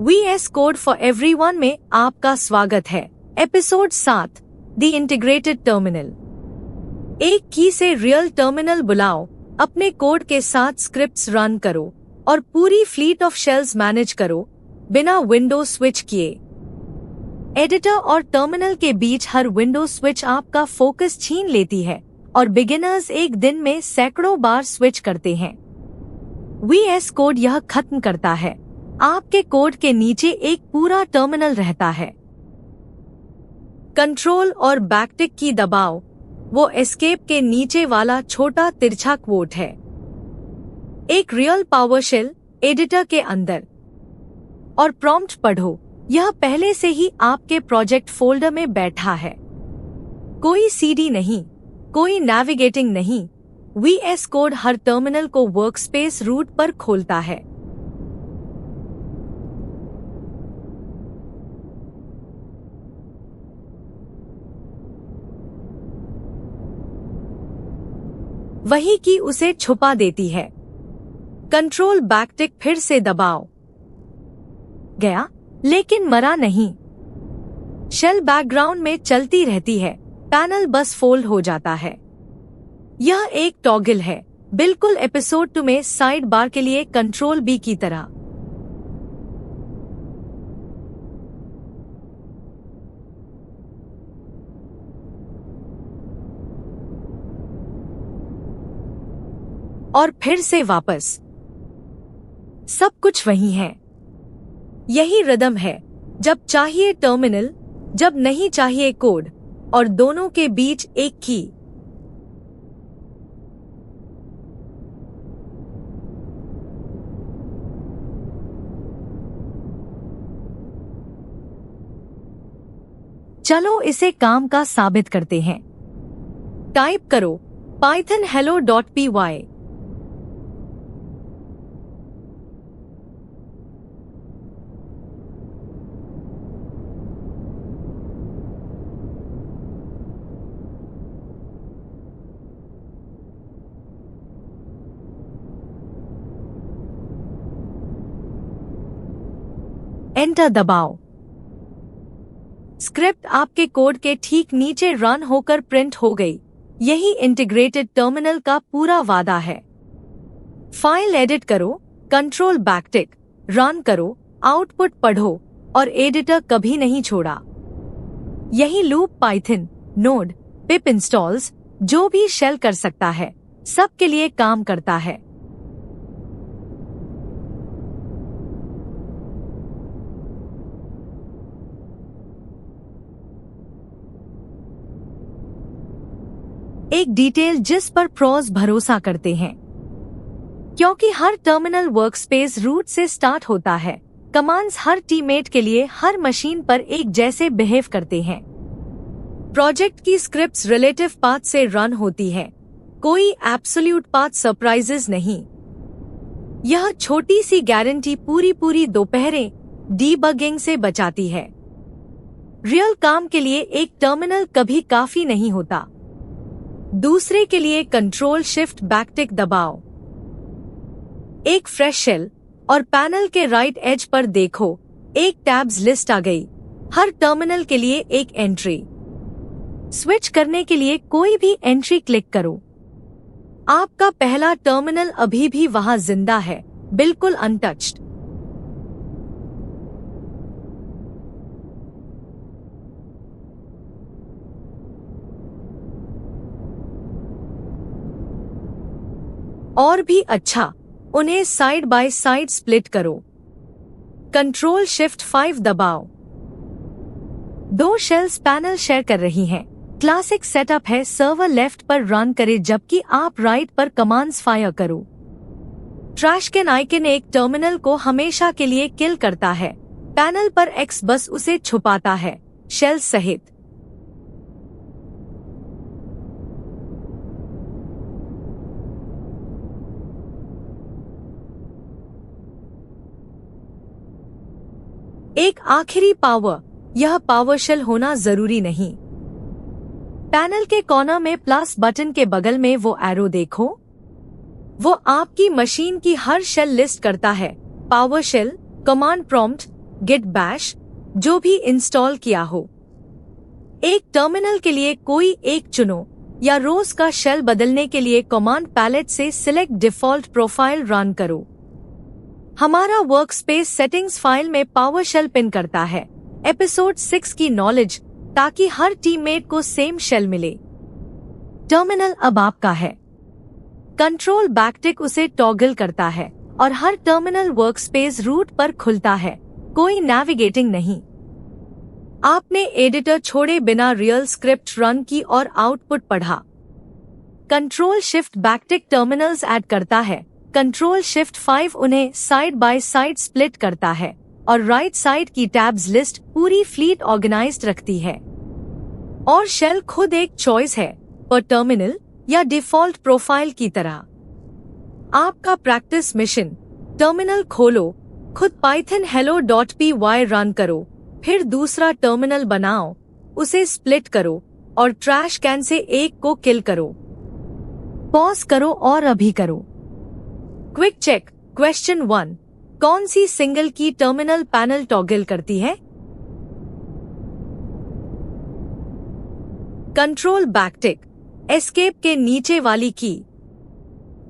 VS code for everyone में आपका स्वागत है। Episode 7 the integrated terminal. एक की से रियल टर्मिनल बुलाओ, अपने कोड के साथ स्क्रिप्ट्स रन करो और पूरी फ्लीट ऑफ शेल्स मैनेज करो बिना विंडो स्विच किए। एडिटर और टर्मिनल के बीच हर विंडो स्विच आपका फोकस छीन लेती है और बिगिनर्स एक दिन में सैकड़ों बार स्विच करते हैं। VS कोड यह खत्म करता है। आपके कोड के नीचे एक पूरा टर्मिनल रहता है। कंट्रोल और बैकटिक की दबाओ, वो एस्केप के नीचे वाला छोटा तिरछा क्वोट है। एक रियल पावरशेल एडिटर के अंदर और प्रॉम्प्ट पढ़ो, यह पहले से ही आपके प्रोजेक्ट फोल्डर में बैठा है। कोई सीडी नहीं, कोई नेविगेटिंग नहीं। VS कोड हर टर्मिनल को वर्कस्पेस रूट पर खोलता है। वही की उसे छुपा देती है। कंट्रोल बैकटिक फिर से दबाओ। गया, लेकिन मरा नहीं। शेल बैकग्राउंड में चलती रहती है, पैनल बस फोल्ड हो जाता है। यह एक टॉगल है, बिल्कुल एपिसोड 2 में साइड बार के लिए कंट्रोल बी की तरह। और फिर से वापस। सब कुछ वही है। यही रिदम है, जब चाहिए टर्मिनल, जब नहीं चाहिए कोड, और दोनों के बीच एक की। चलो इसे काम का साबित करते हैं। टाइप करो python hello.py। एंटर दबाओ। स्क्रिप्ट आपके कोड के ठीक नीचे रन होकर प्रिंट हो गई। यही इंटीग्रेटेड टर्मिनल का पूरा वादा है। फाइल एडिट करो, कंट्रोल बैकटिक, रन करो, आउटपुट पढ़ो, और एडिटर कभी नहीं छोड़ा। यही लूप पाइथन, नोड, पिप इंस्टॉल्स, जो भी शेल कर सकता है, सबके लिए काम करता है। एक डिटेल जिस पर प्रोज भरोसा करते हैं, क्योंकि हर टर्मिनल वर्कस्पेस रूट से स्टार्ट होता है। कमांड्स हर टीममेट के लिए हर मशीन पर एक जैसे बिहेव करते हैं। प्रोजेक्ट की स्क्रिप्ट्स रिलेटिव पाथ से रन होती हैं, कोई एब्सोल्यूट पाथ सरप्राइजेस नहीं। यह छोटी सी गारंटी पूरी दोपहरें डीबगिंग से बचाती है। रियल काम के लिए एक टर्मिनल कभी काफी नहीं होता। दूसरे के लिए कंट्रोल शिफ्ट बैकटिक दबाओ। एक फ्रेश शेल, और पैनल के राइट एज पर देखो, एक टैब्स लिस्ट आ गई। हर टर्मिनल के लिए एक एंट्री। स्विच करने के लिए कोई भी एंट्री क्लिक करो। आपका पहला टर्मिनल अभी भी वहां जिंदा है, बिल्कुल अनटच्ड। और भी अच्छा, उन्हें साइड बाय साइड स्प्लिट करो। कंट्रोल शिफ्ट 5 दबाओ। दो शेल्स पैनल शेयर कर रही हैं। क्लासिक सेटअप है, सर्वर लेफ्ट पर रन करे जबकि आप राइट पर कमांड्स फायर करो। ट्रैश कैन आइकन एक टर्मिनल को हमेशा के लिए किल करता है। पैनल पर एक्स बस उसे छुपाता है, शेल सहित। एक आखिरी पावर, यह पावरशेल होना जरूरी नहीं। पैनल के कॉर्नर में प्लस बटन के बगल में वो एरो देखो, वो आपकी मशीन की हर शेल लिस्ट करता है। PowerShell, command prompt, Git Bash, जो भी इंस्टॉल किया हो। एक टर्मिनल के लिए कोई एक चुनो या रोज का शेल बदलने के लिए कमांड पैलेट से सिलेक्ट डिफॉल्ट प्रोफाइल रन करो। हमारा वर्कस्पेस सेटिंग्स फाइल में पावरशेल पिन करता है एपिसोड 6 की नॉलेज, ताकि हर टीममेट को सेम शेल मिले। टर्मिनल अब आपका है। कंट्रोल बैकटिक उसे टॉगल करता है और हर टर्मिनल वर्कस्पेस रूट पर खुलता है, कोई नेविगेटिंग नहीं। आपने एडिटर छोड़े बिना रियल स्क्रिप्ट रन की और आउटपुट पढ़ा। Control shift backtick terminals add करता है। कंट्रोल शिफ्ट 5 उन्हें साइड बाय साइड स्प्लिट करता है और राइट साइड की टैब्स लिस्ट पूरी फ्लीट ऑर्गेनाइज्ड रखती है। और शेल खुद एक चॉइस है, पर टर्मिनल या डिफॉल्ट प्रोफाइल की तरह। आपका प्रैक्टिस मिशन: टर्मिनल खोलो, खुद पाइथन hello.py रन करो, फिर दूसरा टर्मिनल बनाओ, उसे स्प्लिट करो और ट्रैश कैन से एक को किल करो। पॉज करो और अभी करो। क्विक चेक क्वेश्चन 1, कौन सी सिंगल की टर्मिनल पैनल टॉगल करती है? कंट्रोल बैकटिक, एस्केप के नीचे वाली की।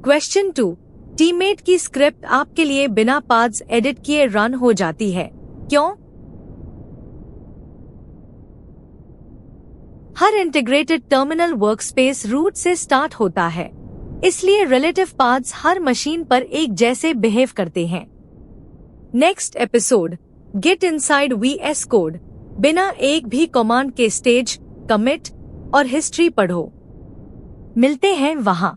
क्वेश्चन 2, टीममेट की स्क्रिप्ट आपके लिए बिना पाथ्स एडिट किए रन हो जाती है, क्यों? हर इंटीग्रेटेड टर्मिनल वर्कस्पेस रूट से स्टार्ट होता है, इसलिए रिलेटिव पाथ्स हर मशीन पर एक जैसे बिहेव करते हैं। Next episode, get inside VS code, बिना एक भी कमांड के स्टेज, कमिट और हिस्ट्री पढ़ो। मिलते हैं वहां।